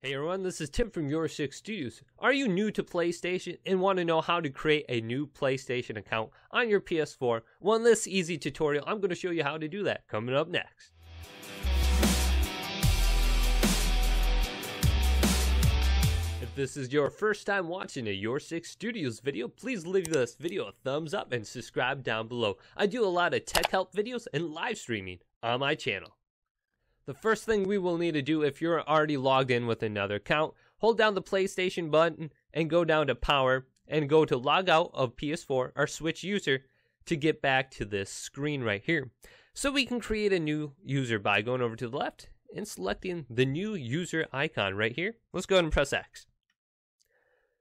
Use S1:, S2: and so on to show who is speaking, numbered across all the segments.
S1: Hey everyone, this is Tim from YourSixStudios. Are you new to PlayStation and want to know how to create a new PlayStation account on your PS4? Well, in this easy tutorial, I'm going to show you how to do that coming up next. If this is your first time watching a YourSixStudios video, please leave this video a thumbs up and subscribe down below. I do a lot of tech help videos and live streaming on my channel. The first thing we will need to do, if you're already logged in with another account, hold down the PlayStation button and go down to Power and go to Log Out of PS4 or Switch User to get back to this screen right here. So we can create a new user by going over to the left and selecting the new user icon right here. Let's go ahead and press X.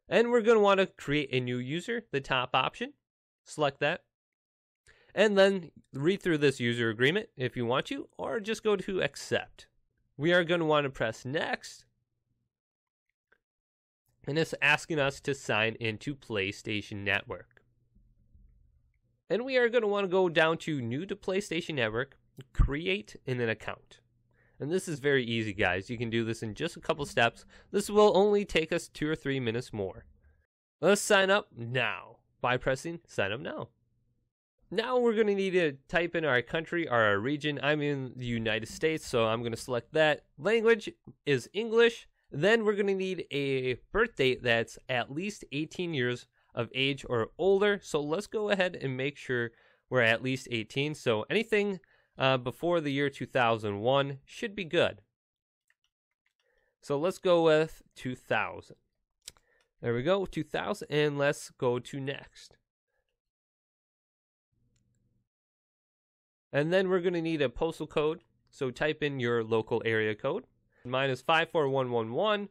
S1: And we're going to want to create a new user, the top option. Select that. And then read through this user agreement if you want to, or just go to accept. We are going to want to press next. And it's asking us to sign into PlayStation Network. And we are going to want to go down to new to PlayStation Network, create an account. And this is very easy, guys. You can do this in just a couple steps. This will only take us 2 or 3 minutes more. Let's sign up now by pressing sign up now. Now we're going to need to type in our country or our region. I'm in the United States, so I'm going to select that. Language is English. Then we're going to need a birth date that's at least 18 years of age or older. So let's go ahead and make sure we're at least 18. So anything before the year 2001 should be good. So let's go with 2000. There we go, 2000, and let's go to next. And then we're going to need a postal code. So type in your local area code. Mine is 54111.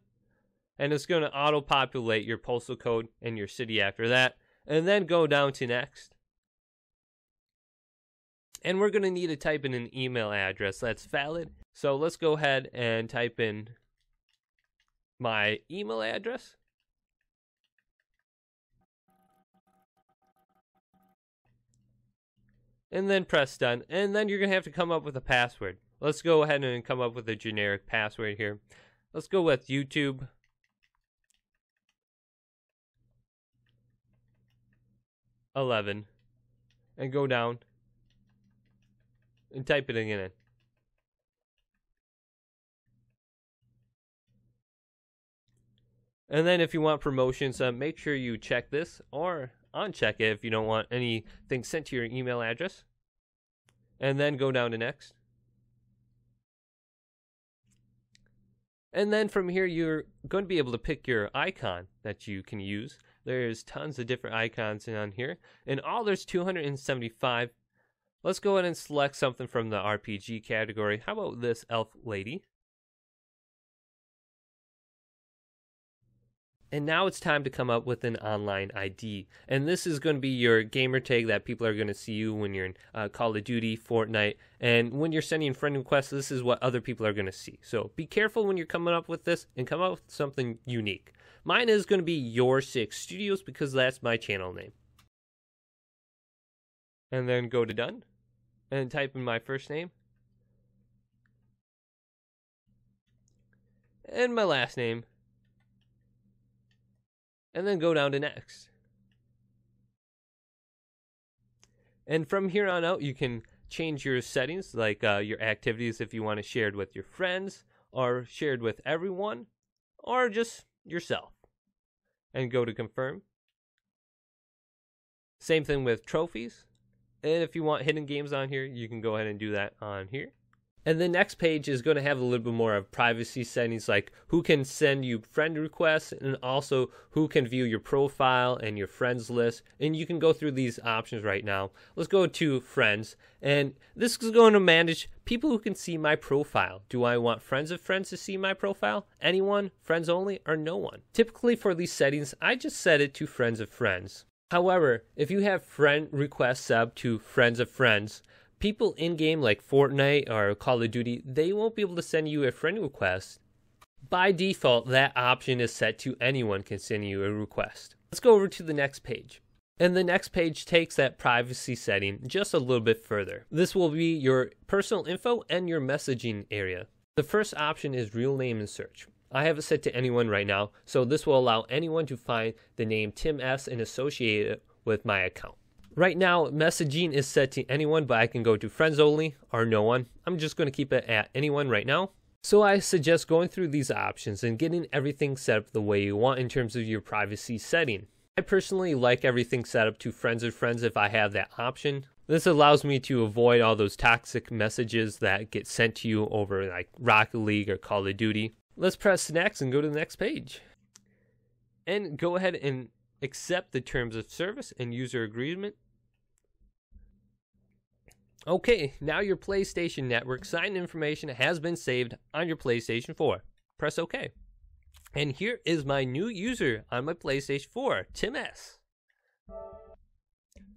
S1: And it's going to auto-populate your postal code and your city after that. And then go down to next. And we're going to need to type in an email address that's valid. So let's go ahead and type in my email address. And then press done. And then you're going to have to come up with a password. Let's go ahead and come up with a generic password here. Let's go with YouTube. '11. And go down. And type it again in. And then if you want promotions, make sure you check this or uncheck it if you don't want anything sent to your email address. And then go down to next. And then from here, you're going to be able to pick your icon that you can use. There's tons of different icons on here. In all, there's 275. Let's go ahead and select something from the RPG category. How about this elf lady? And now it's time to come up with an online ID. And this is going to be your gamer tag that people are going to see you when you're in Call of Duty, Fortnite. And when you're sending friend requests, this is what other people are going to see. So be careful when you're coming up with this and come up with something unique. Mine is going to be YourSixStudios because that's my channel name. And then go to done. And type in my first name. And my last name. And then go down to next. And from here on out, you can change your settings, like your activities if you want to share it with your friends, or shared with everyone, or just yourself. And go to confirm. Same thing with trophies. And if you want hidden games on here, you can go ahead and do that on here. And the next page is going to have a little bit more of privacy settings, like who can send you friend requests and also who can view your profile and your friends list. And you can go through these options right now. Let's go to friends. And this is going to manage people who can see my profile. Do I want friends of friends to see my profile? Anyone? Friends only? Or no one? Typically for these settings, I just set it to friends of friends. However, if you have friend requests set up to friends of friends, people in-game like Fortnite or Call of Duty, they won't be able to send you a friend request. By default, that option is set to anyone can send you a request. Let's go over to the next page. And the next page takes that privacy setting just a little bit further. This will be your personal info and your messaging area. The first option is real name and search. I have it set to anyone right now, so this will allow anyone to find the name Tim S and associate it with my account. Right now, messaging is set to anyone, but I can go to friends only or no one. I'm just going to keep it at anyone right now. So I suggest going through these options and getting everything set up the way you want in terms of your privacy setting. I personally like everything set up to friends of friends if I have that option. This allows me to avoid all those toxic messages that get sent to you over like Rocket League or Call of Duty. Let's press next and go to the next page. And go ahead and accept the terms of service and user agreement. Okay, now your PlayStation Network sign information has been saved on your PlayStation 4. Press OK. And here is my new user on my PlayStation 4, Tim S,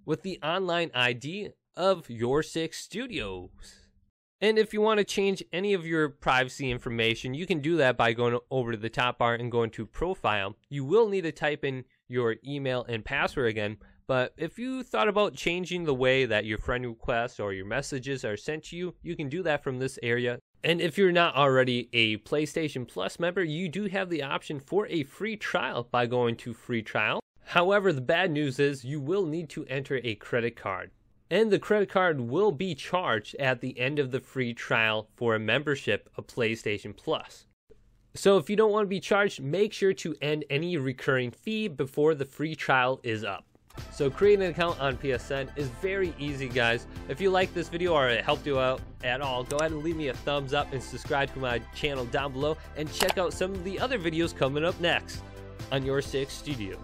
S1: with the online ID of YourSixStudios. And if you want to change any of your privacy information, you can do that by going over to the top bar and going to Profile. You will need to type in your email and password again, but if you thought about changing the way that your friend requests or your messages are sent to you, you can do that from this area. And if you're not already a PlayStation Plus member, you do have the option for a free trial by going to free trial. However, the bad news is you will need to enter a credit card. And the credit card will be charged at the end of the free trial for a membership of PlayStation Plus. So if you don't want to be charged, make sure to end any recurring fee before the free trial is up. So creating an account on PSN is very easy, guys. If you like this video or it helped you out at all, go ahead and leave me a thumbs up and subscribe to my channel down below, and check out some of the other videos coming up next on YourSixStudios.